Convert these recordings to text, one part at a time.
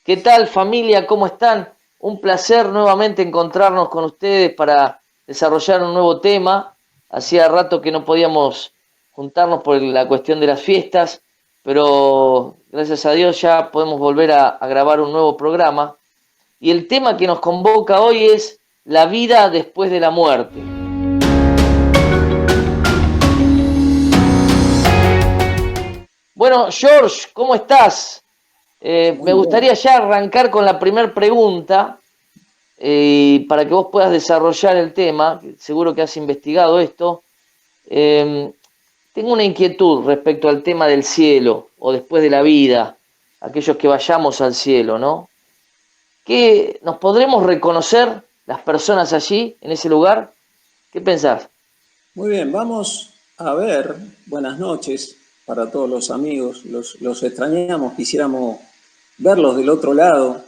¿Qué tal, familia? ¿Cómo están? Un placer nuevamente encontrarnos con ustedes para desarrollar un nuevo tema. Hacía rato que no podíamos juntarnos por la cuestión de las fiestas, pero gracias a Dios ya podemos volver a grabar un nuevo programa. Y el tema que nos convoca hoy es la vida después de la muerte. Bueno, George, ¿cómo estás? Me Muy bien. gustaría ya arrancar con la primera pregunta para que vos puedas desarrollar el tema. Seguro que has investigado esto. Eh, Tengo una inquietud respecto al tema del cielo o después de la vida, aquellos que vayamos al cielo, ¿no? ¿Qué nos podremos reconocer las personas allí, en ese lugar? ¿Qué pensás? Muy bien, vamos a ver. Buenas noches para todos los amigos. Los extrañamos, quisiéramos verlos del otro lado.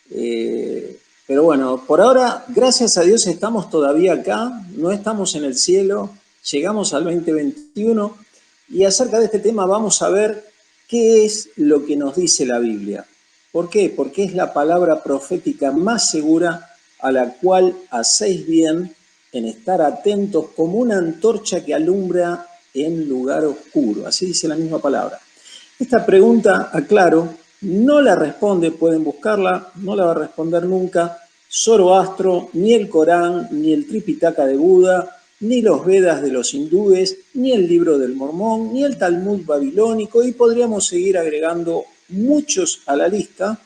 Pero bueno, por ahora, gracias a Dios, estamos todavía acá, no estamos en el cielo, llegamos al 2021 y acerca de este tema vamos a ver qué es lo que nos dice la Biblia. ¿Por qué? Porque es la palabra profética más segura a la cual hacéis bien en estar atentos como una antorcha que alumbra en lugar oscuro. Así dice la misma palabra. Esta pregunta, aclaro, no la responde, pueden buscarla, no la va a responder nunca Zoroastro, ni el Corán, ni el Tripitaka de Buda, ni los Vedas de los hindúes, ni el libro del Mormón, ni el Talmud babilónico, y podríamos seguir agregando muchos a la lista,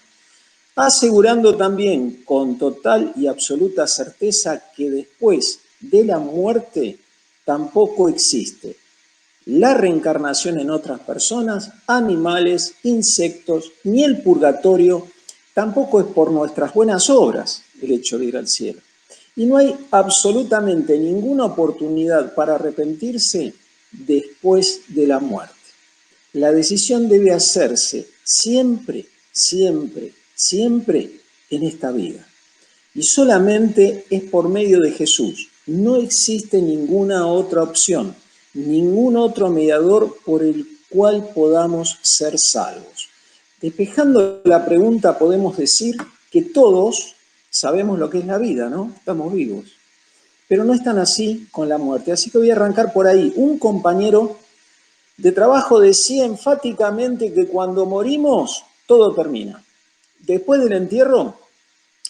asegurando también con total y absoluta certeza que después de la muerte tampoco existe la reencarnación en otras personas, animales, insectos, ni el purgatorio, tampoco es por nuestras buenas obras el hecho de ir al cielo. Y no hay absolutamente ninguna oportunidad para arrepentirse después de la muerte. La decisión debe hacerse siempre, siempre, siempre en esta vida. Y solamente es por medio de Jesús. No existe ninguna otra opción, ningún otro mediador por el cual podamos ser salvos. Despejando la pregunta, podemos decir que todos sabemos lo que es la vida, ¿no? Estamos vivos. Pero no es tan así con la muerte. Así que voy a arrancar por ahí. Un compañero de trabajo decía enfáticamente que cuando morimos, todo termina. Después del entierro,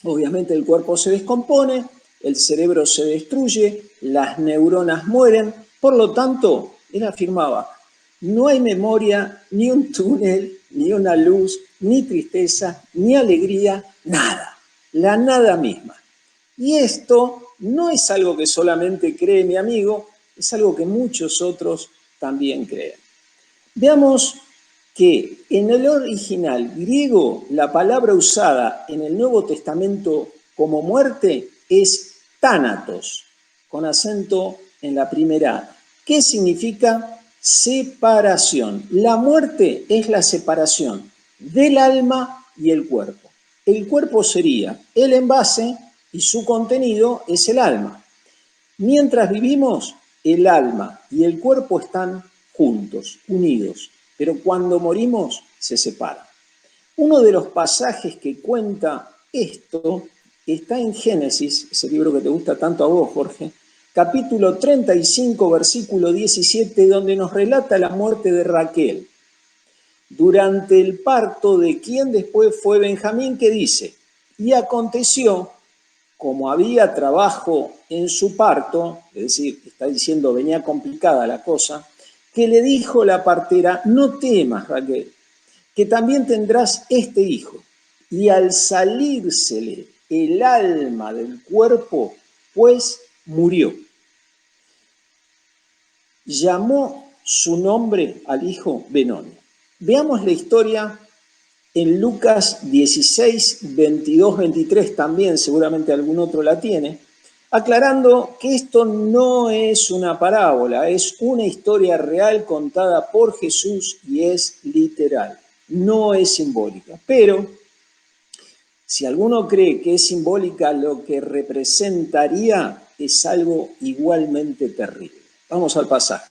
obviamente el cuerpo se descompone, el cerebro se destruye, las neuronas mueren. Por lo tanto, él afirmaba, no hay memoria, ni un túnel, ni una luz, ni tristeza, ni alegría, nada. La nada misma. Y esto no es algo que solamente cree mi amigo, es algo que muchos otros también creen. Veamos que en el original griego la palabra usada en el Nuevo Testamento como muerte es tánatos, con acento en la primera A. ¿Qué significa? Separación. La muerte es la separación del alma y el cuerpo. El cuerpo sería el envase y su contenido es el alma. Mientras vivimos, el alma y el cuerpo están juntos, unidos, pero cuando morimos se separan. Uno de los pasajes que cuenta esto está en Génesis, ese libro que te gusta tanto a vos, Jorge, capítulo 35, versículo 17, donde nos relata la muerte de Raquel durante el parto de quien después fue Benjamín, que dice, y aconteció como había trabajo en su parto, es decir, está diciendo venía complicada la cosa, que le dijo la partera, no temas, Raquel, que también tendrás este hijo. Y al salírsele el alma del cuerpo, pues murió. Llamó su nombre al hijo Benoni. Veamos la historia en Lucas 16, 22, 23 también, seguramente algún otro la tiene, aclarando que esto no es una parábola, es una historia real contada por Jesús y es literal, no es simbólica. Pero si alguno cree que es simbólica, lo que representaría es algo igualmente terrible. Vamos al pasaje.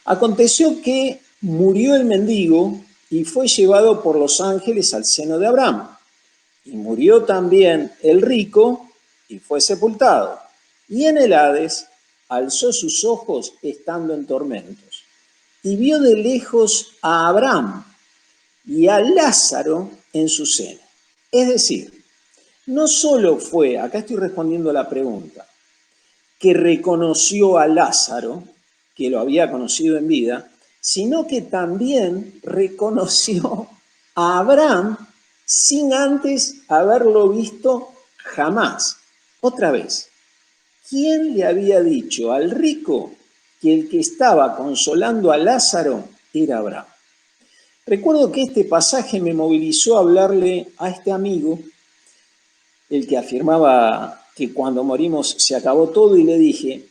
Aconteció que murió el mendigo y fue llevado por los ángeles al seno de Abraham. y murió también el rico y fue sepultado. Y en el Hades alzó sus ojos estando en tormentos y vio de lejos a Abraham y a Lázaro en su seno. Es decir, no solo fue, acá estoy respondiendo a la pregunta, que reconoció a Lázaro, que lo había conocido en vida, sino que también reconoció a Abraham sin antes haberlo visto jamás. Otra vez, ¿quién le había dicho al rico que el que estaba consolando a Lázaro era Abraham? Recuerdo que este pasaje me movilizó a hablarle a este amigo, el que afirmaba que cuando morimos se acabó todo, y le dije,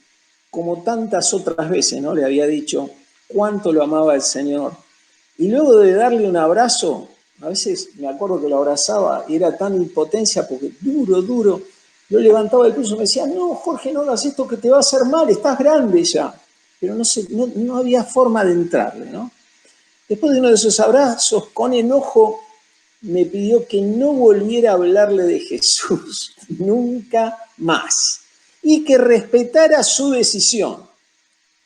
como tantas otras veces, ¿no? Le había dicho cuánto lo amaba el Señor. Y luego de darle un abrazo, a veces me acuerdo que lo abrazaba y era tan impotencia porque duro, lo levantaba del piso y me decía, no, Jorge, no hagas esto que te va a hacer mal, estás grande ya. Pero no había forma de entrarle, ¿no? Después de uno de esos abrazos, con enojo, me pidió que no volviera a hablarle de Jesús nunca más y que respetara su decisión.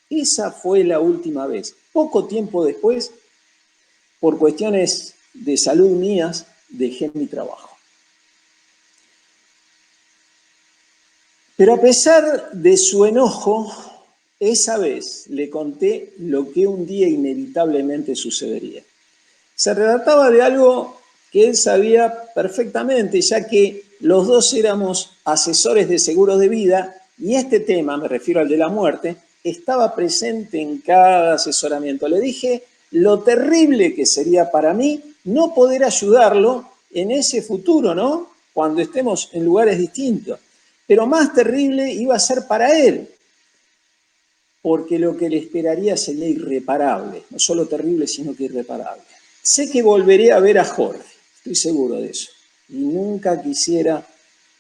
Esa fue la última vez. Poco tiempo después, por cuestiones de salud mías, dejé mi trabajo. Pero a pesar de su enojo, esa vez le conté lo que un día inevitablemente sucedería. Se trataba de algo que él sabía perfectamente, ya que los dos éramos asesores de seguros de vida y este tema, me refiero al de la muerte, estaba presente en cada asesoramiento. Le dije lo terrible que sería para mí no poder ayudarlo en ese futuro, ¿no? Cuando estemos en lugares distintos. Pero más terrible iba a ser para él, porque lo que le esperaría sería irreparable, no solo terrible, sino que irreparable. Sé que volveré a ver a Jorge, estoy seguro de eso, y nunca quisiera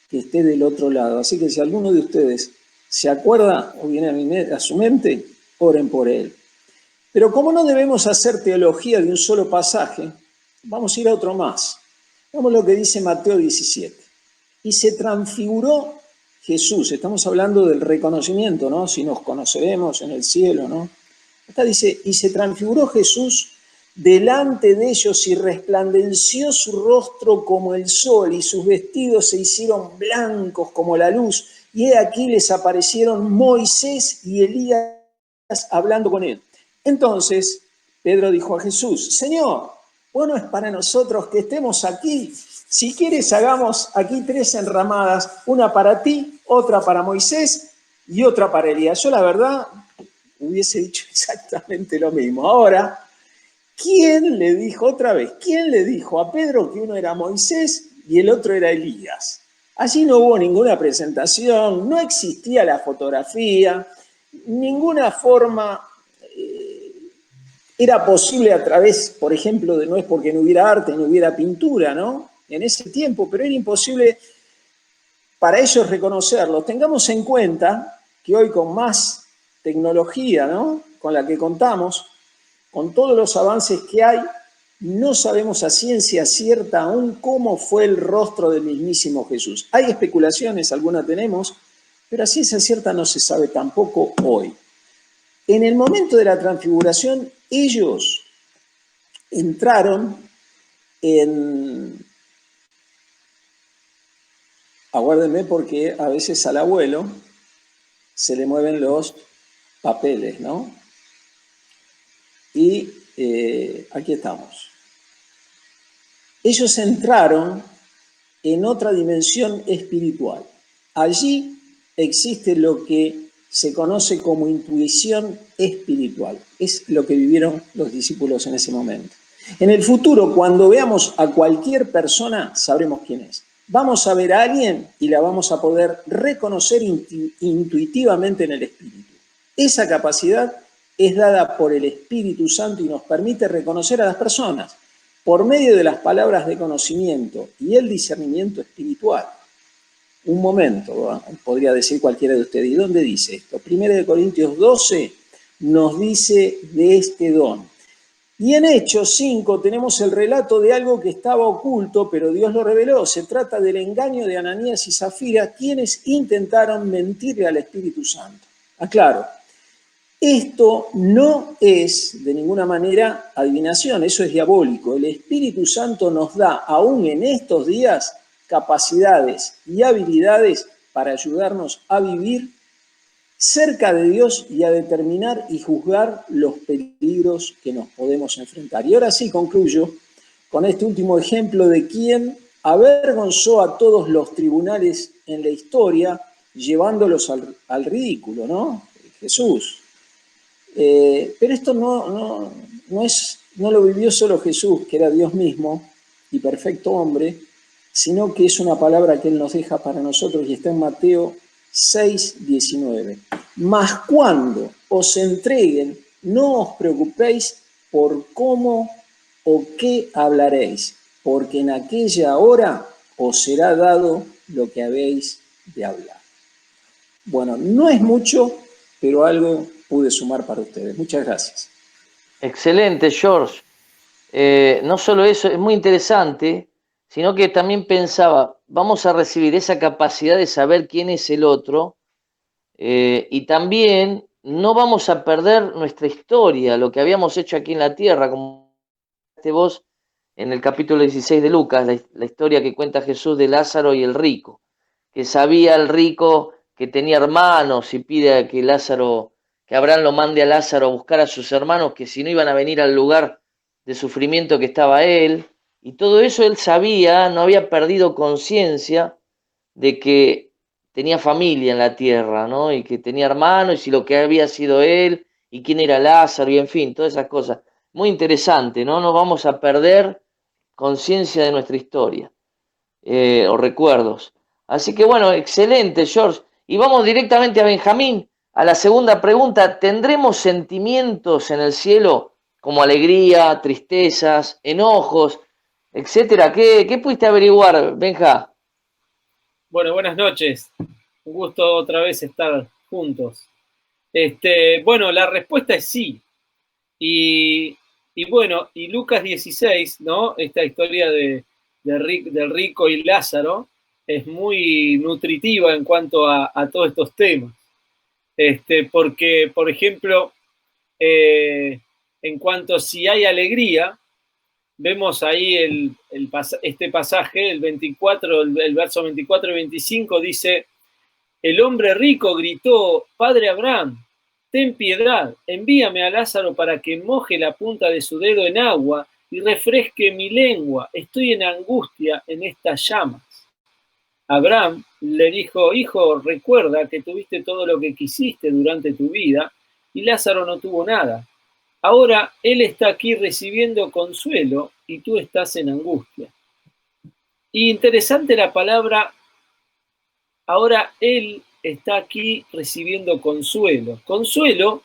que esté del otro lado. Así que si alguno de ustedes se acuerda o viene a su mente, oren por él. Pero como no debemos hacer teología de un solo pasaje, vamos a ir a otro más. Vamos a lo que dice Mateo 17. Y se transfiguró Jesús, estamos hablando del reconocimiento, ¿no? Si nos conoceremos en el cielo, ¿no? Acá dice, y se transfiguró Jesús delante de ellos y resplandeció su rostro como el sol y sus vestidos se hicieron blancos como la luz. Y he aquí les aparecieron Moisés y Elías hablando con él. Entonces Pedro dijo a Jesús, Señor, bueno es para nosotros que estemos aquí. Si quieres hagamos aquí 3 enramadas, una para ti, otra para Moisés y otra para Elías. Yo la verdad hubiese dicho exactamente lo mismo. Ahora, ¿quién le dijo a Pedro que uno era Moisés y el otro era Elías? Allí no hubo ninguna presentación, no existía la fotografía, ninguna forma era posible a través, por ejemplo, no es porque no hubiera arte, no hubiera pintura, ¿no? En ese tiempo, pero era imposible para ellos reconocerlos. Tengamos en cuenta que hoy con más tecnología, ¿no? Con la que contamos, con todos los avances que hay, no sabemos a ciencia cierta aún cómo fue el rostro del mismísimo Jesús. Hay especulaciones, algunas tenemos, pero a ciencia cierta no se sabe tampoco hoy. En el momento de la transfiguración, ellos entraron en... Aguárdenme porque a veces al abuelo se le mueven los papeles, ¿no? Y aquí estamos. Ellos entraron en otra dimensión espiritual. Allí existe lo que se conoce como intuición espiritual. Es lo que vivieron los discípulos en ese momento. En el futuro, cuando veamos a cualquier persona, sabremos quién es. Vamos a ver a alguien y la vamos a poder reconocer intuitivamente en el espíritu. Esa capacidad es dada por el Espíritu Santo y nos permite reconocer a las personas por medio de las palabras de conocimiento y el discernimiento espiritual. Un momento, ¿no? Podría decir cualquiera de ustedes, ¿y dónde dice esto? 1 Corintios 12 nos dice de este don. Y en Hechos 5 tenemos el relato de algo que estaba oculto, pero Dios lo reveló. Se trata del engaño de Ananías y Zafira, quienes intentaron mentirle al Espíritu Santo. Aclaro, esto no es de ninguna manera adivinación, eso es diabólico. El Espíritu Santo nos da, aún en estos días, capacidades y habilidades para ayudarnos a vivir cerca de Dios y a determinar y juzgar los peligros que nos podemos enfrentar. Y ahora sí concluyo con este último ejemplo de quien avergonzó a todos los tribunales en la historia, llevándolos al ridículo, ¿no? Jesús. Pero esto no lo vivió solo Jesús, que era Dios mismo y perfecto hombre, sino que es una palabra que Él nos deja para nosotros y está en Mateo 6:19. Mas cuando os entreguen, no os preocupéis por cómo o qué hablaréis, porque en aquella hora os será dado lo que habéis de hablar. Bueno, no es mucho, pero algo pude sumar para ustedes. Muchas gracias. Excelente, George. No solo eso, es muy interesante, sino que también pensaba, vamos a recibir esa capacidad de saber quién es el otro, y también no vamos a perder nuestra historia, lo que habíamos hecho aquí en la tierra, como dijiste vos en el capítulo 16 de Lucas, la historia que cuenta Jesús de Lázaro y el rico, que sabía el rico que tenía hermanos y pide a que Lázaro, que Abraham lo mande a Lázaro a buscar a sus hermanos, que si no iban a venir al lugar de sufrimiento que estaba él, y todo eso él sabía, no había perdido conciencia de que tenía familia en la tierra, ¿no? Y que tenía hermanos y lo que había sido él y quién era Lázaro y en fin, todas esas cosas. Muy interesante, ¿no? No vamos a perder conciencia de nuestra historia, o recuerdos. Así que bueno, excelente, George. Y vamos directamente a Benjamín, a la segunda pregunta. ¿Tendremos sentimientos en el cielo como alegría, tristezas, enojos, etcétera? ¿Qué pudiste averiguar, Benja? Bueno, buenas noches. Un gusto otra vez estar juntos. Bueno, la respuesta es sí. Y, bueno, y Lucas 16, ¿no? Esta historia del rico y Lázaro es muy nutritiva en cuanto a todos estos temas. Porque, por ejemplo, en cuanto a si hay alegría, vemos ahí este pasaje, el 24, el verso 24 y 25, dice: el hombre rico gritó: Padre Abraham, ten piedad, envíame a Lázaro para que moje la punta de su dedo en agua y refresque mi lengua. Estoy en angustia en estas llamas. Abraham le dijo: hijo, recuerda que tuviste todo lo que quisiste durante tu vida y Lázaro no tuvo nada. Ahora él está aquí recibiendo consuelo y tú estás en angustia. Y interesante la palabra: ahora él está aquí recibiendo consuelo. Consuelo,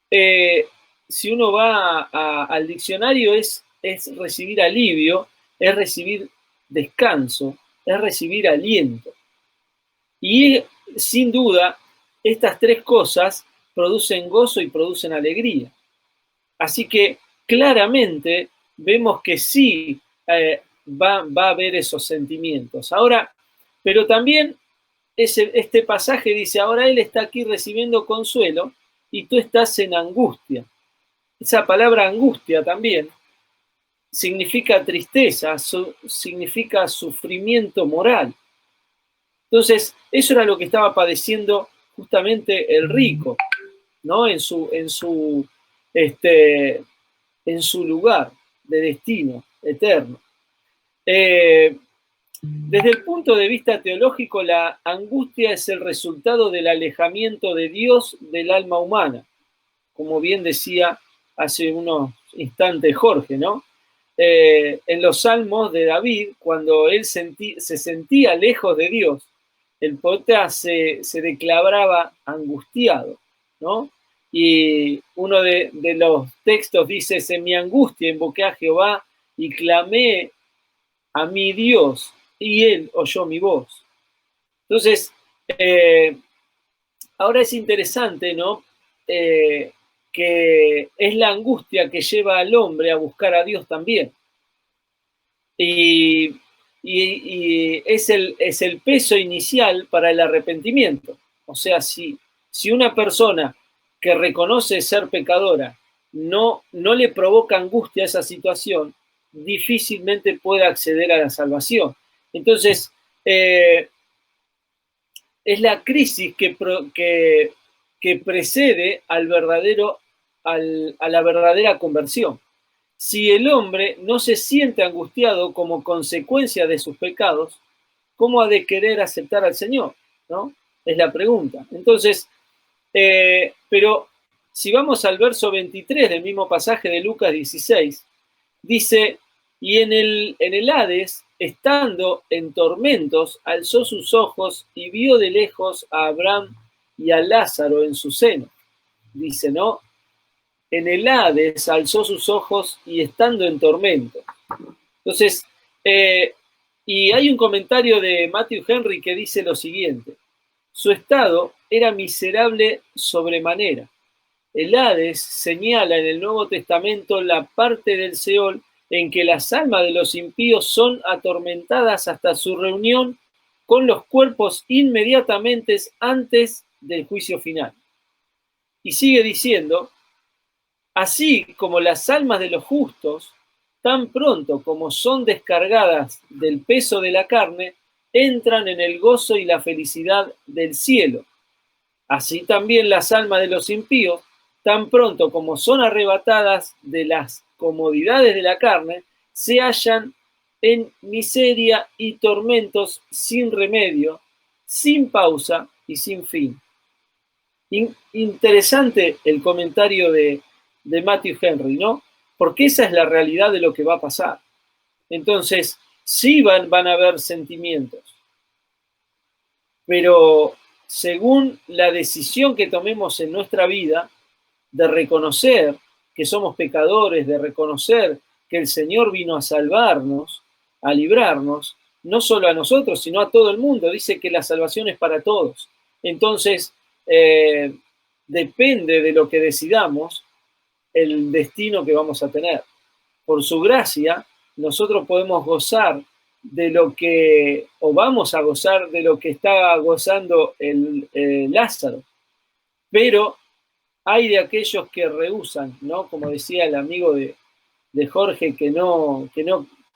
si uno va al diccionario, es recibir alivio, es recibir descanso, es recibir aliento. Y sin duda, estas tres cosas producen gozo y producen alegría. Así que claramente vemos que sí, va a haber esos sentimientos. Ahora, pero también este pasaje dice: ahora él está aquí recibiendo consuelo y tú estás en angustia. Esa palabra angustia también significa tristeza, significa sufrimiento moral. Entonces, eso era lo que estaba padeciendo justamente el rico, ¿no? En su lugar de destino eterno. Desde el punto de vista teológico, la angustia es el resultado del alejamiento de Dios del alma humana, como bien decía hace unos instantes Jorge, ¿no? En los salmos de David, cuando él se sentía lejos de Dios, el poeta se declaraba angustiado, ¿no? Y uno de los textos dice: en mi angustia invoqué a Jehová y clamé a mi Dios, y él oyó mi voz. Entonces, ahora es interesante, ¿no? que es la angustia que lleva al hombre a buscar a Dios también. Y es el peso inicial para el arrepentimiento. O sea, si una persona que reconoce ser pecadora no le provoca angustia a esa situación, difícilmente puede acceder a la salvación. Entonces, es la crisis que precede a la verdadera conversión. Si el hombre no se siente angustiado como consecuencia de sus pecados, ¿cómo ha de querer aceptar al Señor? ¿No? Es la pregunta. Entonces, pero si vamos al verso 23 del mismo pasaje de Lucas 16, dice, y en el Hades, estando en tormentos, alzó sus ojos y vio de lejos a Abraham y a Lázaro en su seno. Dice, ¿no? En el Hades alzó sus ojos y estando en tormento. Entonces, y hay un comentario de Matthew Henry que dice lo siguiente: su estado era miserable sobremanera. El Hades señala en el Nuevo Testamento la parte del Seol en que las almas de los impíos son atormentadas hasta su reunión con los cuerpos inmediatamente antes del juicio final. Y sigue diciendo, así como las almas de los justos, tan pronto como son descargadas del peso de la carne, entran en el gozo y la felicidad del cielo. Así también las almas de los impíos, tan pronto como son arrebatadas de las comodidades de la carne, se hallan en miseria y tormentos sin remedio, sin pausa y sin fin. Interesante el comentario de Matthew Henry, ¿no? Porque esa es la realidad de lo que va a pasar. Entonces, sí van a haber sentimientos, pero según la decisión que tomemos en nuestra vida de reconocer que somos pecadores, de reconocer que el Señor vino a salvarnos, a librarnos, no solo a nosotros, sino a todo el mundo. Dice que la salvación es para todos. Entonces, depende de lo que decidamos, el destino que vamos a tener. Por su gracia, nosotros podemos gozar de lo que, o vamos a gozar de lo que está gozando el Lázaro. Pero hay de aquellos que rehúsan, ¿no? Como decía el amigo de Jorge, que no,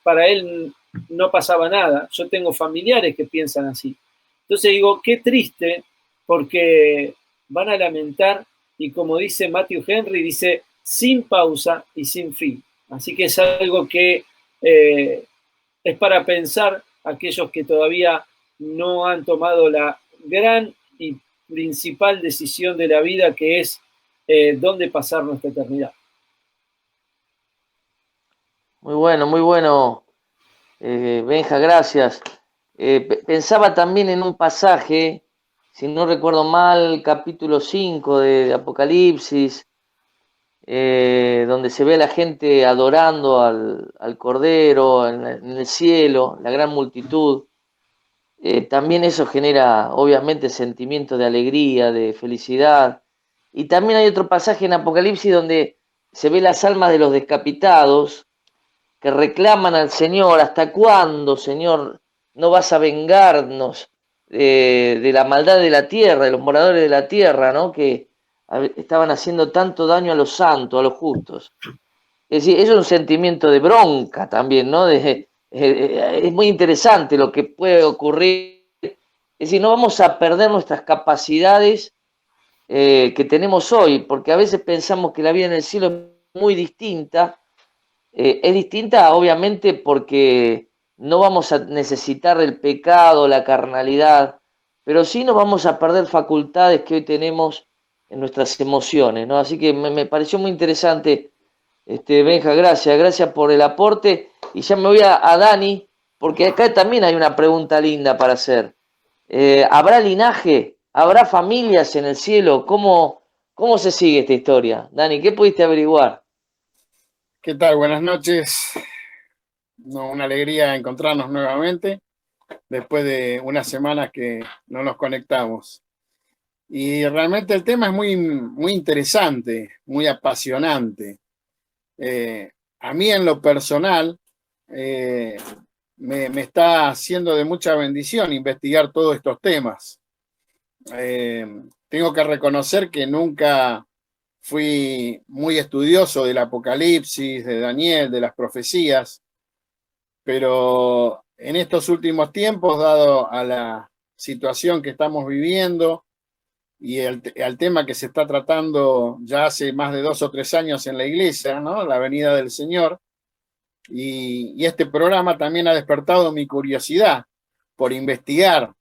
para él no pasaba nada. Yo tengo familiares que piensan así. Entonces digo, qué triste, porque van a lamentar, y como dice Matthew Henry, dice, sin pausa y sin fin. Así que es algo que es para pensar aquellos que todavía no han tomado la gran y principal decisión de la vida, que es dónde pasar nuestra eternidad. Muy bueno, Benja, gracias. Pensaba también en un pasaje, si no recuerdo mal, capítulo 5 de Apocalipsis, donde se ve a la gente adorando al Cordero en el cielo, la gran multitud. También eso genera, obviamente, sentimientos de alegría, de felicidad. Y también hay otro pasaje en Apocalipsis donde se ve las almas de los decapitados que reclaman al Señor: ¿hasta cuándo, Señor, no vas a vengarnos de la maldad de la tierra, de los moradores de la tierra, ¿no? Que estaban haciendo tanto daño a los santos, a los justos? Es decir, es un sentimiento de bronca también, ¿no? Es muy interesante lo que puede ocurrir. Es decir, no vamos a perder nuestras capacidades que tenemos hoy, porque a veces pensamos que la vida en el cielo es muy distinta. Es distinta, obviamente, porque no vamos a necesitar el pecado, la carnalidad, pero sí nos vamos a perder facultades que hoy tenemos en nuestras emociones, ¿no? Así que me pareció muy interesante, Benja, gracias por el aporte. Y ya me voy a Dani, porque acá también hay una pregunta linda para hacer. ¿Habrá linaje? ¿Habrá familias en el cielo? ¿Cómo se sigue esta historia? Dani, ¿qué pudiste averiguar? ¿Qué tal? Buenas noches. Una alegría encontrarnos nuevamente después de unas semanas que no nos conectamos. Y realmente el tema es muy interesante, muy apasionante. A mí en lo personal me está haciendo de mucha bendición investigar todos estos temas. Tengo que reconocer que nunca fui muy estudioso del Apocalipsis, de Daniel, de las profecías, pero en estos últimos tiempos, dado a la situación que estamos viviendo y al tema que se está tratando ya hace más de 2 o 3 años en la iglesia, ¿no? La venida del Señor, y este programa también ha despertado mi curiosidad por investigar.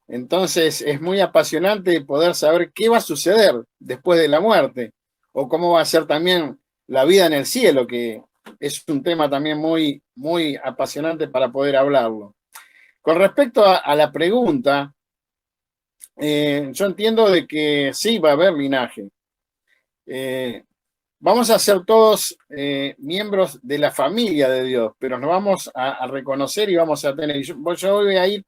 Entonces es muy apasionante poder saber qué va a suceder después de la muerte, o cómo va a ser también la vida en el cielo, que es un tema también muy apasionante para poder hablarlo. Con respecto a la pregunta, yo entiendo de que sí va a haber linaje. Vamos a ser todos miembros de la familia de Dios, pero nos vamos a reconocer y vamos a tener... Yo voy a ir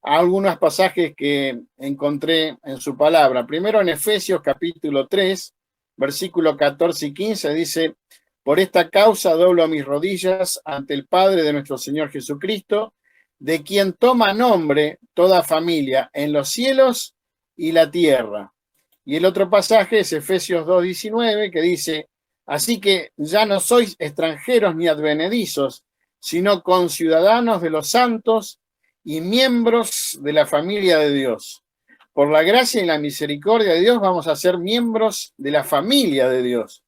a algunos pasajes que encontré en su palabra. Primero en Efesios capítulo 3, versículo 14 y 15, dice: por esta causa doblo mis rodillas ante el Padre de nuestro Señor Jesucristo, de quien toma nombre toda familia en los cielos y la tierra. Y el otro pasaje es Efesios 2:19, que dice: así que ya no sois extranjeros ni advenedizos, sino conciudadanos de los santos y miembros de la familia de Dios. Por la gracia y la misericordia de Dios vamos a ser miembros de la familia de Dios.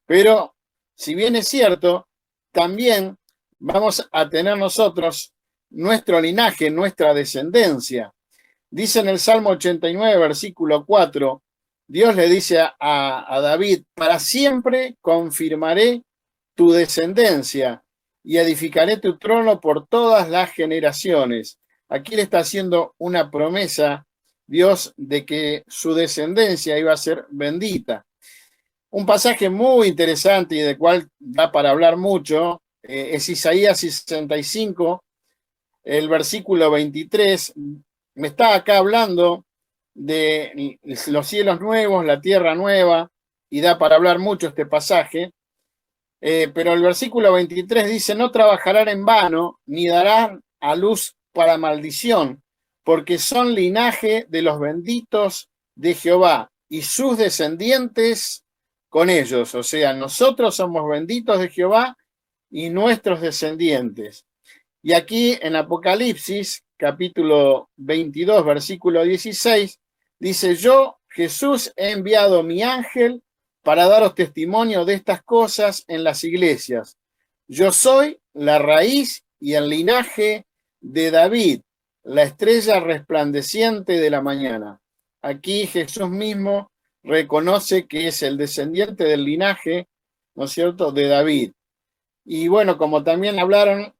Pero, si bien es cierto, también vamos a tener nosotros nuestro linaje, nuestra descendencia. Dice en el Salmo 89, versículo 4, Dios le dice a David: para siempre confirmaré tu descendencia y edificaré tu trono por todas las generaciones. Aquí le está haciendo una promesa Dios de que su descendencia iba a ser bendita. Un pasaje muy interesante y del cual da para hablar mucho es Isaías 65, el versículo 23. Me está acá hablando de los cielos nuevos, la tierra nueva, y da para hablar mucho este pasaje. Pero el versículo 23 dice: no trabajarán en vano, ni darán a luz para maldición, porque son linaje de los benditos de Jehová, y sus descendientes con ellos. O sea, nosotros somos benditos de Jehová y nuestros descendientes. Y aquí en Apocalipsis, capítulo 22, versículo 16, dice: yo, Jesús, he enviado mi ángel para daros testimonio de estas cosas en las iglesias. Yo soy la raíz y el linaje de David, la estrella resplandeciente de la mañana. Aquí Jesús mismo reconoce que es el descendiente del linaje, ¿no es cierto?, de David. Y bueno, como también hablaron,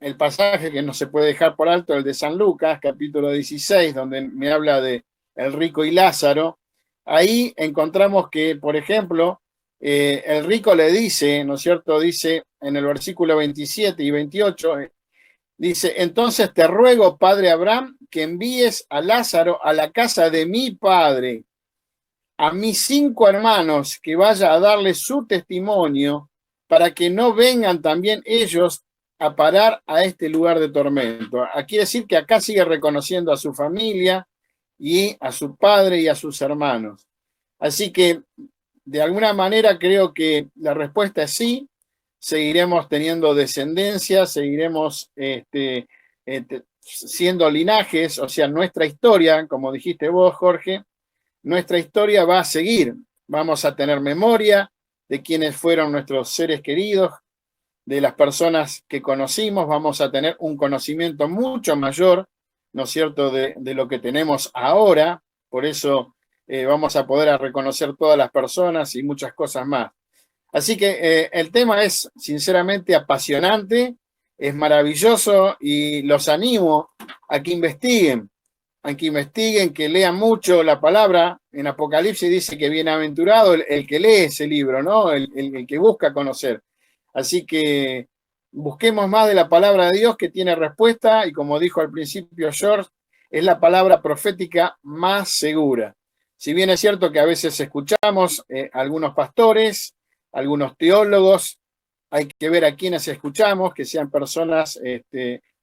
el pasaje que no se puede dejar por alto, el de San Lucas, capítulo 16, donde me habla de el rico y Lázaro. Ahí encontramos que, por ejemplo, el rico le dice, ¿no es cierto?, dice en el versículo 27 y 28, dice: entonces te ruego, padre Abraham, que envíes a Lázaro a la casa de mi padre, a mis 5 hermanos, que vaya a darle su testimonio, para que no vengan también ellos a parar a este lugar de tormento. Quiere decir que acá sigue reconociendo a su familia y a su padre y a sus hermanos. Así que, de alguna manera, creo que la respuesta es sí. Seguiremos teniendo descendencia, seguiremos siendo linajes, o sea, nuestra historia, como dijiste vos, Jorge, nuestra historia va a seguir. Vamos a tener memoria de quiénes fueron nuestros seres queridos, de las personas que conocimos. Vamos a tener un conocimiento mucho mayor, ¿no es cierto?, de lo que tenemos ahora. Por eso vamos a poder reconocer todas las personas y muchas cosas más. Así que el tema es sinceramente apasionante, es maravilloso, y los animo a que investiguen, que lean mucho la palabra. En Apocalipsis dice que bienaventurado el que lee ese libro, ¿no? El que busca conocer. Así que busquemos más de la palabra de Dios, que tiene respuesta, y como dijo al principio George, es la palabra profética más segura. Si bien es cierto que a veces escuchamos algunos pastores, algunos teólogos, hay que ver a quienes escuchamos, que sean personas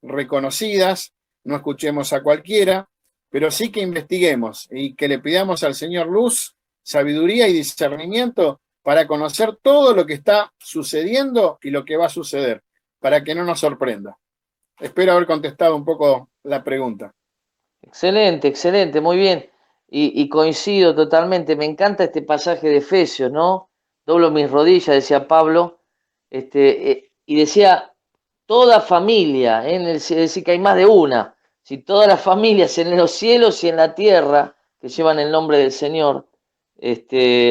reconocidas, no escuchemos a cualquiera, pero sí que investiguemos y que le pidamos al Señor luz, sabiduría y discernimiento para conocer todo lo que está sucediendo y lo que va a suceder, para que no nos sorprenda. Espero haber contestado un poco la pregunta. Excelente, excelente, muy bien. Y coincido totalmente. Me encanta este pasaje de Efesios, ¿no? Doblo mis rodillas, decía Pablo, y decía toda familia, es decir, que hay más de una. Si todas las familias en los cielos y en la tierra que llevan el nombre del Señor.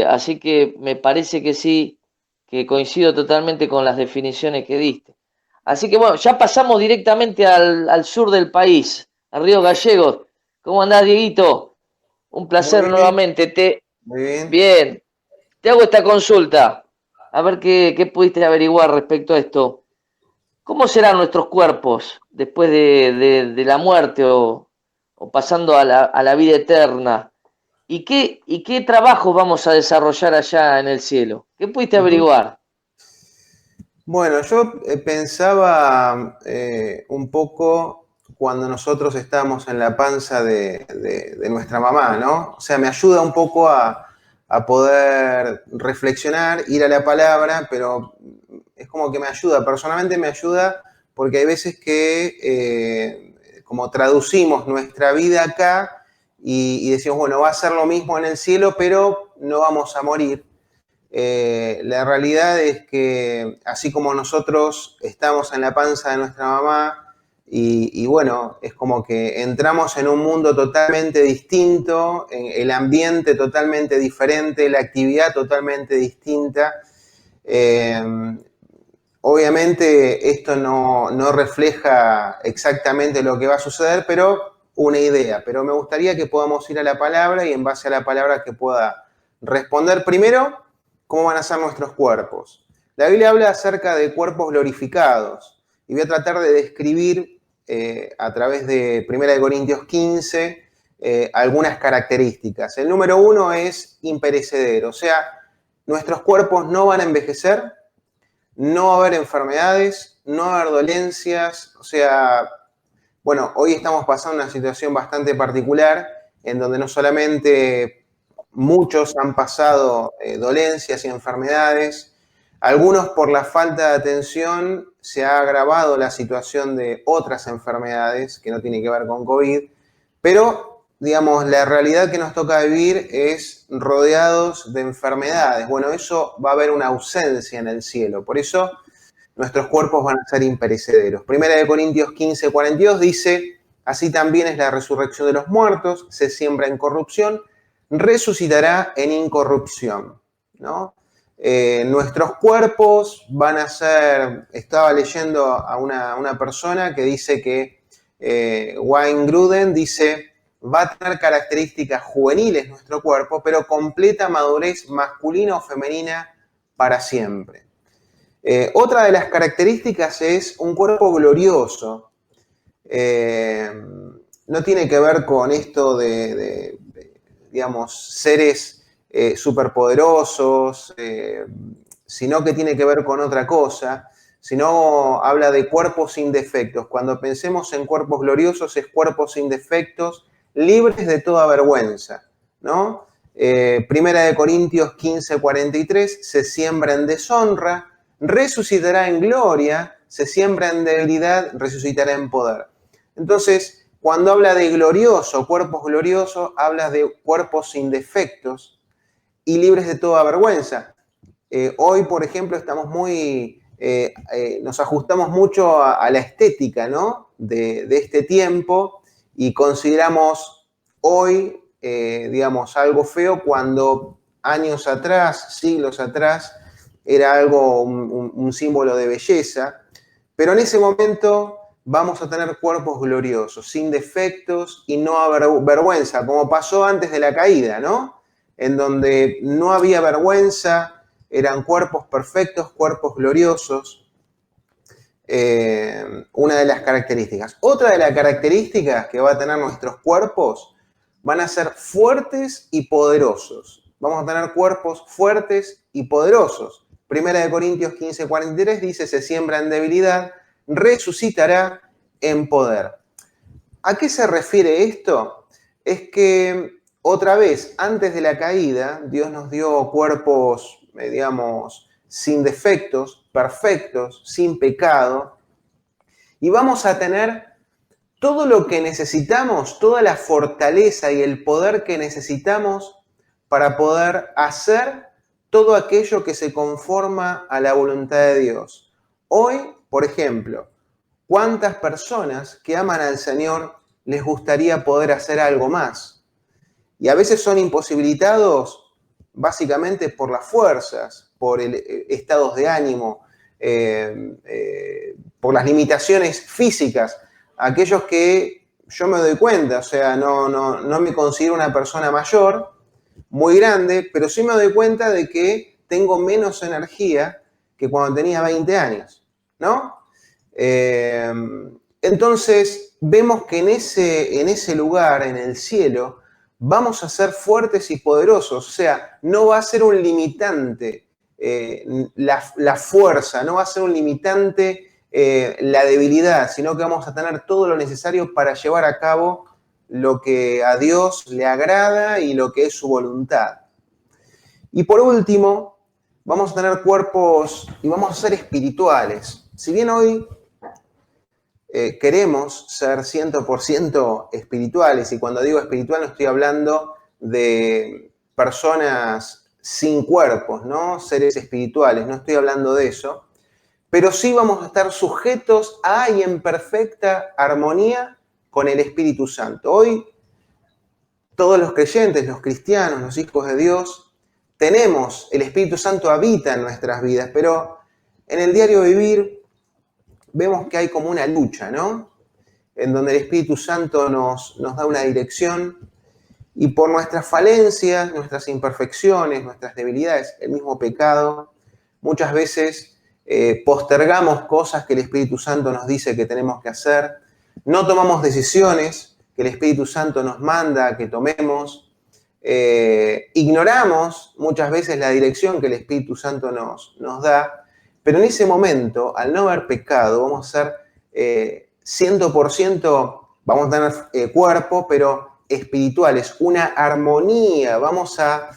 Así que me parece que sí, que coincido totalmente con las definiciones que diste. Así que bueno, ya pasamos directamente al sur del país, a Río Gallegos. ¿Cómo andás, Dieguito? Un placer Muy bien, nuevamente. muy bien. Bien, te hago esta consulta. A ver qué pudiste averiguar respecto a esto. ¿Cómo serán nuestros cuerpos después de la muerte o pasando a la vida eterna? ¿Y qué trabajo vamos a desarrollar allá en el cielo? ¿Qué pudiste averiguar? Bueno, yo pensaba un poco cuando nosotros estamos en la panza de nuestra mamá, ¿no? O sea, me ayuda un poco a poder reflexionar, ir a la palabra, pero es como que me ayuda, personalmente me ayuda porque hay veces que como traducimos nuestra vida acá y decimos, bueno, va a ser lo mismo en el cielo, pero no vamos a morir. La realidad es que así como nosotros estamos en la panza de nuestra mamá y bueno, es como que entramos en un mundo totalmente distinto, el ambiente totalmente diferente, la actividad totalmente distinta. Obviamente esto no refleja exactamente lo que va a suceder, pero una idea. Pero me gustaría que podamos ir a la palabra y en base a la palabra que pueda responder primero cómo van a ser nuestros cuerpos. La Biblia habla acerca de cuerpos glorificados y voy a tratar de describir a través de 1 Corintios 15 algunas características. El número 1 es imperecedero, o sea, nuestros cuerpos no van a envejecer, no va a haber enfermedades, no va a haber dolencias, o sea, bueno, hoy estamos pasando una situación bastante particular en donde no solamente muchos han pasado dolencias y enfermedades, algunos por la falta de atención se ha agravado la situación de otras enfermedades que no tienen que ver con COVID, pero digamos, la realidad que nos toca vivir es rodeados de enfermedades. Bueno, eso va a haber una ausencia en el cielo, por eso nuestros cuerpos van a ser imperecederos. 1 Corintios 15, 42 dice, así también es la resurrección de los muertos, se siembra en corrupción, resucitará en incorrupción, ¿no? Nuestros cuerpos van a ser, estaba leyendo a una persona que dice que Wayne Gruden dice, va a tener características juveniles nuestro cuerpo, pero completa madurez masculina o femenina para siempre. Otra de las características es un cuerpo glorioso. No tiene que ver con esto de digamos, seres superpoderosos, sino que tiene que ver con otra cosa, sino habla de cuerpos sin defectos. Cuando pensemos en cuerpos gloriosos, es cuerpos sin defectos, libres de toda vergüenza, ¿no? 1 Corintios 15, 43, se siembra en deshonra, resucitará en gloria, se siembra en debilidad, resucitará en poder. Entonces, cuando habla de glorioso, cuerpos gloriosos, habla de cuerpos sin defectos y libres de toda vergüenza. Hoy, por ejemplo, estamos nos ajustamos mucho a la estética, ¿no? de este tiempo y consideramos hoy, digamos, algo feo cuando años atrás, siglos atrás, era algo, un símbolo de belleza. Pero en ese momento vamos a tener cuerpos gloriosos, sin defectos y no haber vergüenza, como pasó antes de la caída, ¿no? En donde no había vergüenza, eran cuerpos perfectos, cuerpos gloriosos. Una de las características. Otra de las características que va a tener nuestros cuerpos, van a ser fuertes y poderosos. Vamos a tener cuerpos fuertes y poderosos. Primera de Corintios 15:43 dice, se siembra en debilidad, resucitará en poder. ¿A qué se refiere esto? Es que otra vez, antes de la caída, Dios nos dio cuerpos, digamos, sin defectos, perfectos, sin pecado, y vamos a tener todo lo que necesitamos, toda la fortaleza y el poder que necesitamos para poder hacer todo aquello que se conforma a la voluntad de Dios. Hoy, por ejemplo, ¿cuántas personas que aman al Señor les gustaría poder hacer algo más? Y a veces son imposibilitados básicamente por las fuerzas, por estados de ánimo, por las limitaciones físicas. Aquellos que yo me doy cuenta, o sea, no me considero una persona mayor, muy grande, pero sí me doy cuenta de que tengo menos energía que cuando tenía 20 años, ¿no? Entonces, vemos que en ese lugar, en el cielo, vamos a ser fuertes y poderosos, o sea, no va a ser un limitante la fuerza, no va a ser un limitante la debilidad, sino que vamos a tener todo lo necesario para llevar a cabo lo que a Dios le agrada y lo que es su voluntad. Y por último, vamos a tener cuerpos y vamos a ser espirituales. Si bien hoy queremos ser 100% espirituales, y cuando digo espiritual no estoy hablando de personas sin cuerpos, ¿no? Seres espirituales, no estoy hablando de eso, pero sí vamos a estar sujetos a y en perfecta armonía con el Espíritu Santo. Hoy todos los creyentes, los cristianos, los hijos de Dios, tenemos, el Espíritu Santo habita en nuestras vidas, pero en el diario vivir vemos que hay como una lucha, ¿no? En donde el Espíritu Santo nos da una dirección y por nuestras falencias, nuestras imperfecciones, nuestras debilidades, el mismo pecado, muchas veces postergamos cosas que el Espíritu Santo nos dice que tenemos que hacer, no tomamos decisiones que el Espíritu Santo nos manda que tomemos, ignoramos muchas veces la dirección que el Espíritu Santo nos da, pero en ese momento, al no haber pecado, vamos a ser 100%, vamos a tener cuerpo, pero espirituales, una armonía, vamos a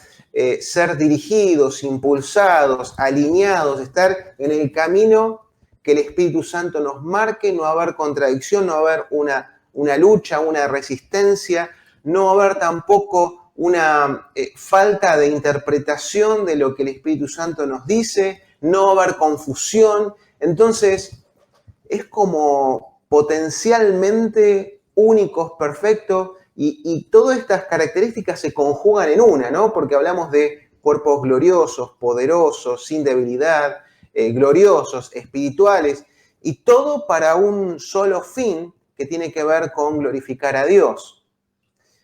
ser dirigidos, impulsados, alineados, estar en el camino que el Espíritu Santo nos marque, no va a haber contradicción, no va a haber una lucha, una resistencia, no va a haber tampoco una falta de interpretación de lo que el Espíritu Santo nos dice, no va a haber confusión. Entonces, es como potencialmente únicos, perfectos, y todas estas características se conjugan en una, ¿no? Porque hablamos de cuerpos gloriosos, poderosos, sin debilidad, gloriosos, espirituales, y todo para un solo fin que tiene que ver con glorificar a Dios.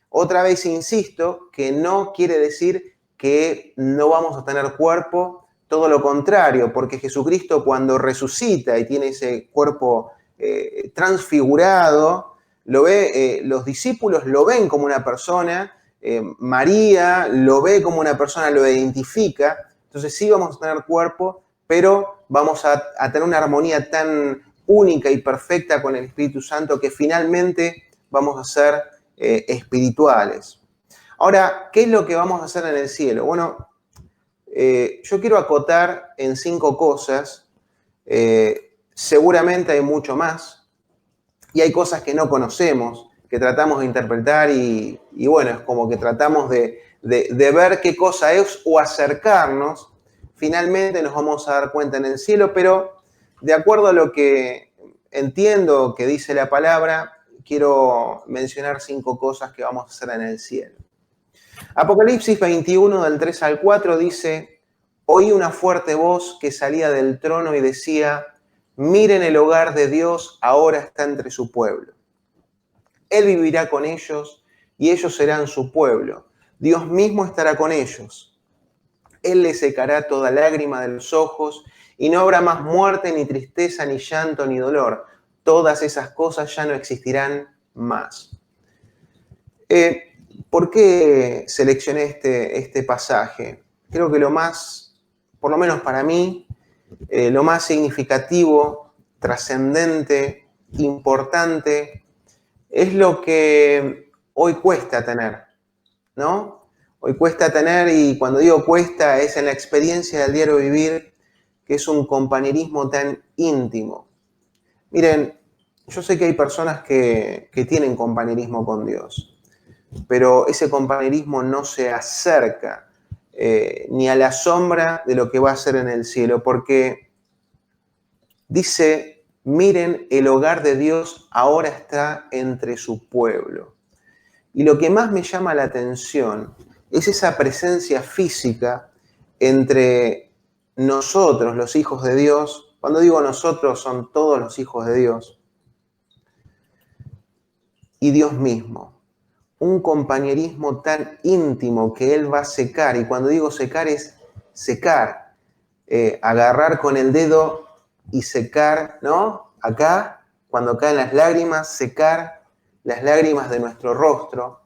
Otra vez insisto que no quiere decir que no vamos a tener cuerpo, todo lo contrario, porque Jesucristo cuando resucita y tiene ese cuerpo transfigurado, lo ve, los discípulos lo ven como una persona, María lo ve como una persona, lo identifica, entonces sí vamos a tener cuerpo, pero vamos a tener una armonía tan única y perfecta con el Espíritu Santo que finalmente vamos a ser espirituales. Ahora, ¿qué es lo que vamos a hacer en el cielo? Bueno, yo quiero acotar en 5 cosas, seguramente hay mucho más, y hay cosas que no conocemos, que tratamos de interpretar y bueno, es como que tratamos de ver qué cosa es o acercarnos. Finalmente nos vamos a dar cuenta en el cielo, pero de acuerdo a lo que entiendo que dice la palabra, quiero mencionar 5 cosas que vamos a hacer en el cielo. Apocalipsis 21, del 3 al 4 dice, oí una fuerte voz que salía del trono y decía, miren, el hogar de Dios ahora está entre su pueblo. Él vivirá con ellos y ellos serán su pueblo. Dios mismo estará con ellos. Él les secará toda lágrima de los ojos y no habrá más muerte, ni tristeza, ni llanto, ni dolor. Todas esas cosas ya no existirán más. ¿Por qué seleccioné este pasaje? Creo que lo más, por lo menos para mí, lo más significativo, trascendente, importante, es lo que hoy cuesta tener, ¿no? Hoy cuesta tener, y cuando digo cuesta, es en la experiencia del diario vivir, que es un compañerismo tan íntimo. Miren, yo sé que hay personas que tienen compañerismo con Dios, pero ese compañerismo no se acerca ni a la sombra de lo que va a ser en el cielo, porque dice, miren, el hogar de Dios ahora está entre su pueblo. Y lo que más me llama la atención es esa presencia física entre nosotros, los hijos de Dios. Cuando digo nosotros, son todos los hijos de Dios. Y Dios mismo. Un compañerismo tan íntimo que Él va a secar. Y cuando digo secar es secar. Agarrar con el dedo y secar, ¿no? Acá, cuando caen las lágrimas, secar las lágrimas de nuestro rostro.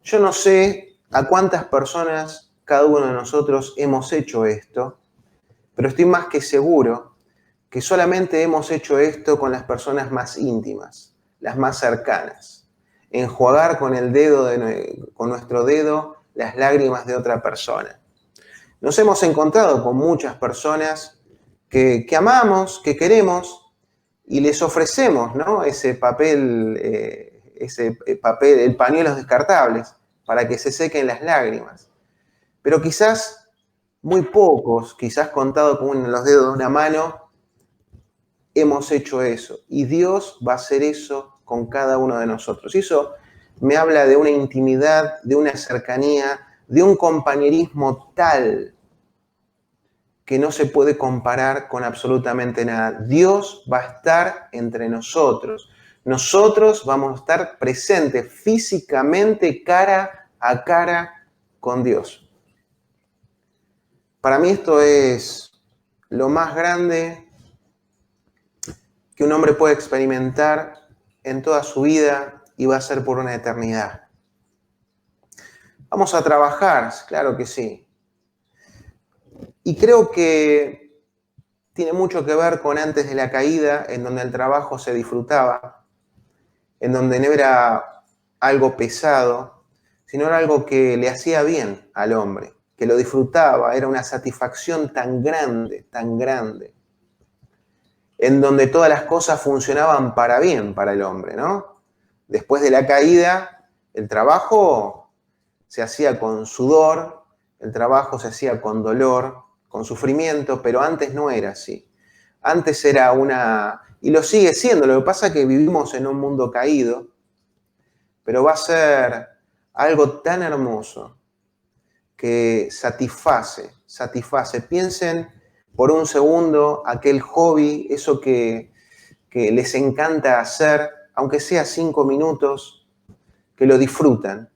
Yo no sé a cuántas personas cada uno de nosotros hemos hecho esto, pero estoy más que seguro que solamente hemos hecho esto con las personas más íntimas, las más cercanas. Enjuagar con el dedo, con nuestro dedo, las lágrimas de otra persona. Nos hemos encontrado con muchas personas que amamos, que queremos, y les ofrecemos, ¿no? Ese papel, pañuelos descartables, para que se sequen las lágrimas. Pero quizás muy pocos, quizás contado con los dedos de una mano, hemos hecho eso. Y Dios va a hacer eso con cada uno de nosotros. Y eso me habla de una intimidad, de una cercanía, de un compañerismo tal que no se puede comparar con absolutamente nada. Dios va a estar entre nosotros. Nosotros vamos a estar presentes físicamente cara a cara con Dios. Para mí esto es lo más grande que un hombre puede experimentar en toda su vida y va a ser por una eternidad. Vamos a trabajar, claro que sí. Y creo que tiene mucho que ver con antes de la caída, en donde el trabajo se disfrutaba, en donde no era algo pesado, sino era algo que le hacía bien al hombre, que lo disfrutaba, era una satisfacción tan grande, en donde todas las cosas funcionaban para bien para el hombre, ¿no? Después de la caída, el trabajo se hacía con sudor, el trabajo se hacía con dolor, con sufrimiento, pero antes no era así. Antes era y lo sigue siendo, lo que pasa es que vivimos en un mundo caído, pero va a ser algo tan hermoso que satisface. Piensen por un segundo aquel hobby, eso que les encanta hacer, aunque sea 5 minutos, que lo disfrutan.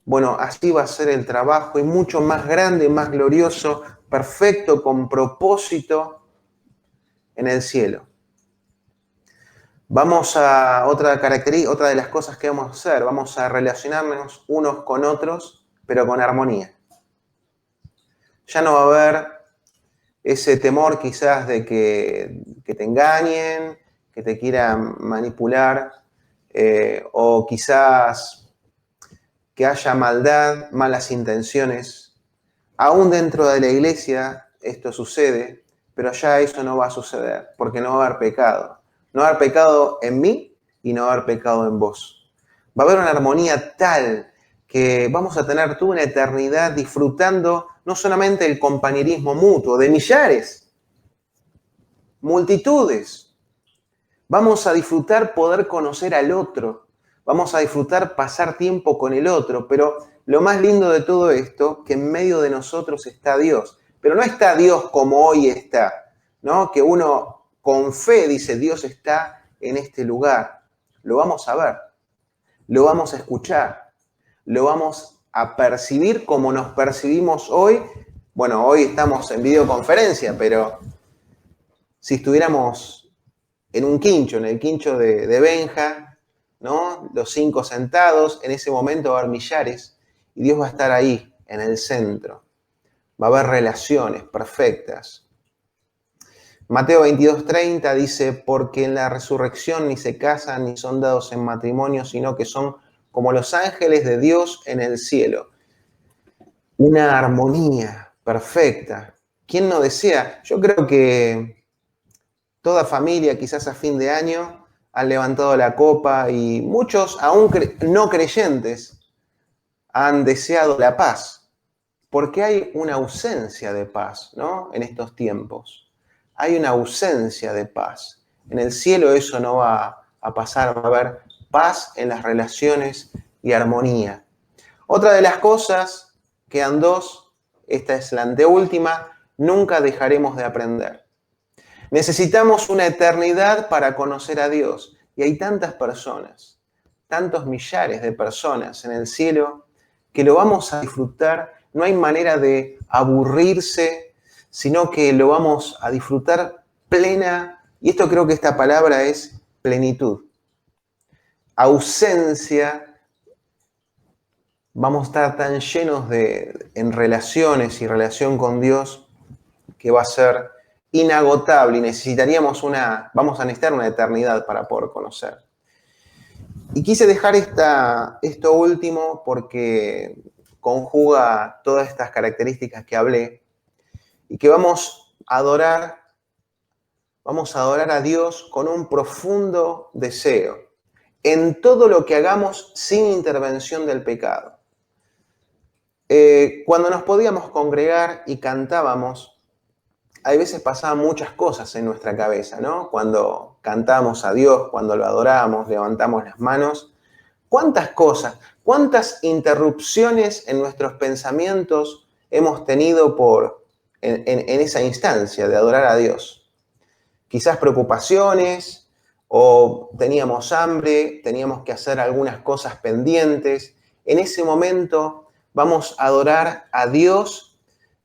Bueno, así va a ser el trabajo, y mucho más grande, más glorioso, perfecto, con propósito en el cielo. Vamos a otra de las cosas que vamos a hacer, vamos a relacionarnos unos con otros, pero con armonía. Ya no va a haber ese temor quizás de que te engañen, que te quieran manipular, o quizás que haya maldad, malas intenciones. Aún dentro de la iglesia esto sucede, pero ya eso no va a suceder, porque no va a haber pecado. No va a haber pecado en mí y no va a haber pecado en vos. Va a haber una armonía tal que vamos a tener toda una eternidad disfrutando no solamente el compañerismo mutuo de millares, multitudes. Vamos a disfrutar poder conocer al otro. Vamos a disfrutar pasar tiempo con el otro, pero lo más lindo de todo esto, que en medio de nosotros está Dios. Pero no está Dios como hoy está, ¿no? Que uno con fe dice, Dios está en este lugar. Lo vamos a ver, lo vamos a escuchar, lo vamos a percibir como nos percibimos hoy. Bueno, hoy estamos en videoconferencia, pero si estuviéramos en un quincho, en el quincho de Benja, ¿no? Los 5 sentados, en ese momento va a haber millares y Dios va a estar ahí, en el centro. Va a haber relaciones perfectas. Mateo 22:30 dice, porque en la resurrección ni se casan ni son dados en matrimonio, sino que son como los ángeles de Dios en el cielo. Una armonía perfecta. ¿Quién no desea? Yo creo que toda familia, quizás a fin de año, han levantado la copa y muchos, aún no creyentes, han deseado la paz, porque hay una ausencia de paz, ¿no? En estos tiempos. Hay una ausencia de paz. En el cielo eso no va a pasar, va a haber paz en las relaciones y armonía. Otra de las cosas, quedan 2, esta es la anteúltima, nunca dejaremos de aprender. Necesitamos una eternidad para conocer a Dios. Y hay tantas personas, tantos millares de personas en el cielo que lo vamos a disfrutar. No hay manera de aburrirse, sino que lo vamos a disfrutar plena. Y esto creo que esta palabra es plenitud. Ausencia. Vamos a estar tan llenos en relaciones y relación con Dios que va a ser inagotable y vamos a necesitar una eternidad para poder conocer. Y quise dejar esto último porque conjuga todas estas características que hablé y que vamos a adorar a Dios con un profundo deseo en todo lo que hagamos sin intervención del pecado. Cuando nos podíamos congregar y cantábamos, hay veces pasaban muchas cosas en nuestra cabeza, ¿no? Cuando cantamos a Dios, cuando lo adoramos, levantamos las manos. ¿Cuántas cosas, cuántas interrupciones en nuestros pensamientos hemos tenido en esa instancia de adorar a Dios? Quizás preocupaciones, o teníamos hambre, teníamos que hacer algunas cosas pendientes. En ese momento vamos a adorar a Dios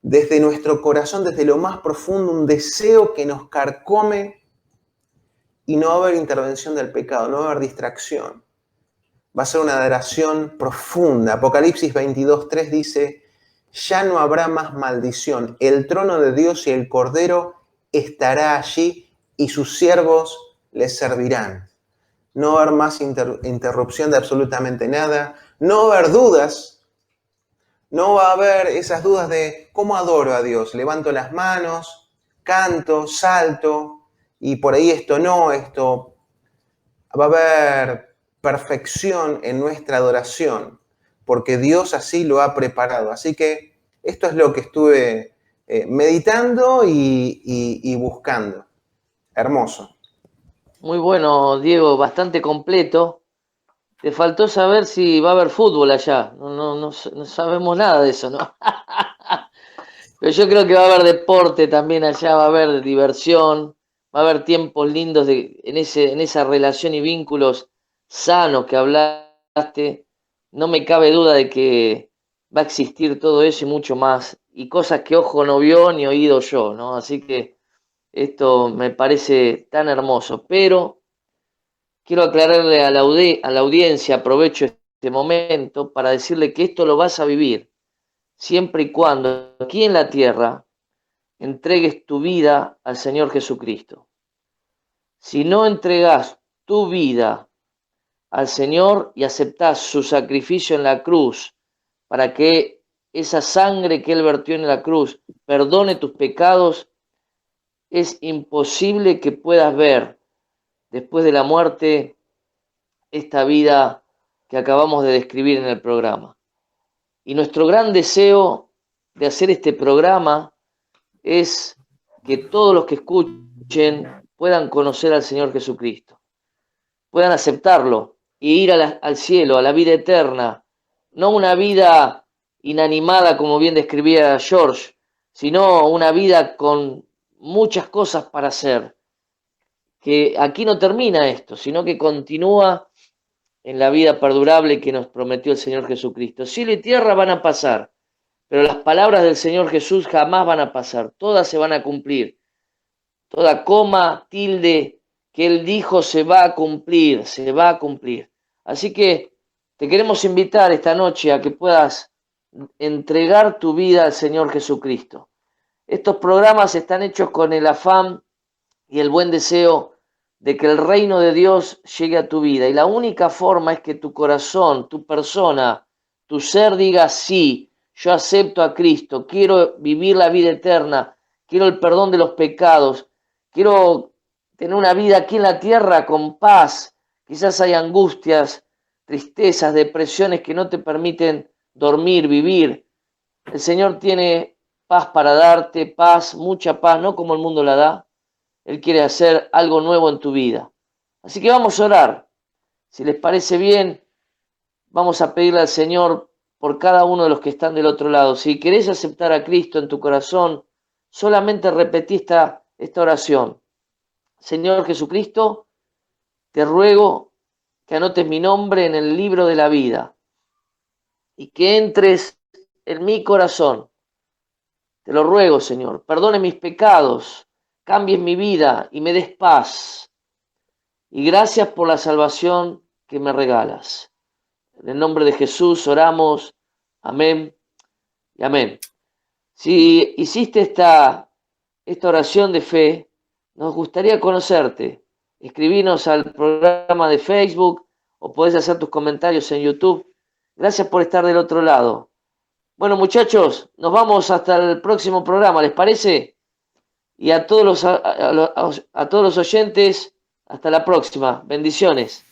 desde nuestro corazón, desde lo más profundo, un deseo que nos carcome y no va a haber intervención del pecado, no va a haber distracción. Va a ser una adoración profunda. Apocalipsis 22:3 dice, ya no habrá más maldición. El trono de Dios y el Cordero estará allí y sus siervos les servirán. No va a haber más interrupción de absolutamente nada. No va a haber dudas. No va a haber esas dudas de cómo adoro a Dios. Levanto las manos, canto, salto, y por ahí esto no, esto. Va a haber perfección en nuestra adoración, porque Dios así lo ha preparado. Así que esto es lo que estuve meditando y buscando. Hermoso. Muy bueno, Diego, bastante completo. Te faltó saber si va a haber fútbol allá. No sabemos nada de eso, ¿no? Pero yo creo que va a haber deporte también allá, va a haber diversión, va a haber tiempos lindos en esa relación y vínculos sanos que hablaste. No me cabe duda de que va a existir todo eso y mucho más. Y cosas que ojo no vio ni oído yo, ¿no? Así que esto me parece tan hermoso. Pero quiero aclararle a la audiencia, aprovecho este momento para decirle que esto lo vas a vivir siempre y cuando aquí en la tierra entregues tu vida al Señor Jesucristo. Si no entregas tu vida al Señor y aceptás su sacrificio en la cruz para que esa sangre que Él vertió en la cruz perdone tus pecados, es imposible que puedas ver después de la muerte esta vida que acabamos de describir en el programa. Y nuestro gran deseo de hacer este programa es que todos los que escuchen puedan conocer al Señor Jesucristo, puedan aceptarlo e ir al cielo, a la vida eterna, no una vida inanimada como bien describía George, sino una vida con muchas cosas para hacer, que aquí no termina esto, sino que continúa en la vida perdurable que nos prometió el Señor Jesucristo. Cielo y tierra van a pasar, pero las palabras del Señor Jesús jamás van a pasar, todas se van a cumplir. Toda coma, tilde que Él dijo se va a cumplir, se va a cumplir. Así que te queremos invitar esta noche a que puedas entregar tu vida al Señor Jesucristo. Estos programas están hechos con el afán y el buen deseo de que el reino de Dios llegue a tu vida. Y la única forma es que tu corazón, tu persona, tu ser diga sí, yo acepto a Cristo, quiero vivir la vida eterna, quiero el perdón de los pecados, quiero tener una vida aquí en la tierra con paz. Quizás hay angustias, tristezas, depresiones que no te permiten dormir, vivir. El Señor tiene paz para darte, paz, mucha paz, no como el mundo la da. Él quiere hacer algo nuevo en tu vida. Así que vamos a orar. Si les parece bien, vamos a pedirle al Señor por cada uno de los que están del otro lado. Si querés aceptar a Cristo en tu corazón, solamente repetí esta oración. Señor Jesucristo, te ruego que anotes mi nombre en el libro de la vida y que entres en mi corazón. Te lo ruego, Señor, perdone mis pecados, cambies mi vida y me des paz. Y gracias por la salvación que me regalas. En el nombre de Jesús oramos. Amén y amén. Si hiciste esta oración de fe, nos gustaría conocerte. Escribinos al programa de Facebook o podés hacer tus comentarios en YouTube. Gracias por estar del otro lado. Bueno, muchachos, nos vamos hasta el próximo programa, ¿les parece? Y a todos los oyentes, hasta la próxima. Bendiciones.